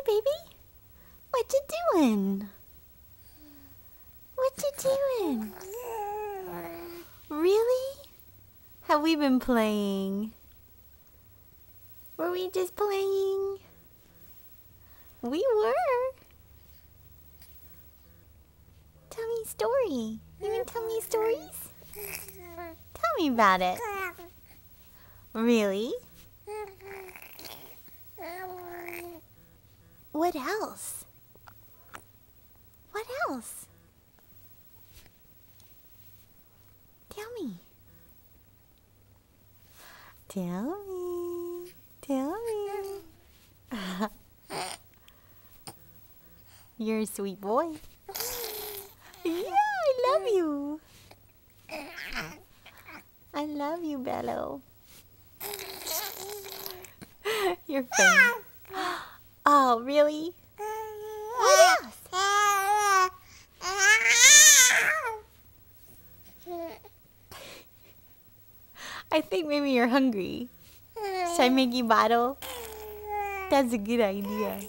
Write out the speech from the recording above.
baby. What you doing? What you doing? Really? Have we been playing? Were we just playing? We were. Tell me a story. You want to tell me stories? Tell me about it. Really? What else? What else? Tell me. Tell me. Tell me. You're a sweet boy. Yeah, I love you. I love you, Bello. You're funny. Oh, really? What else? I think maybe you're hungry. Should I make you bottle? That's a good idea.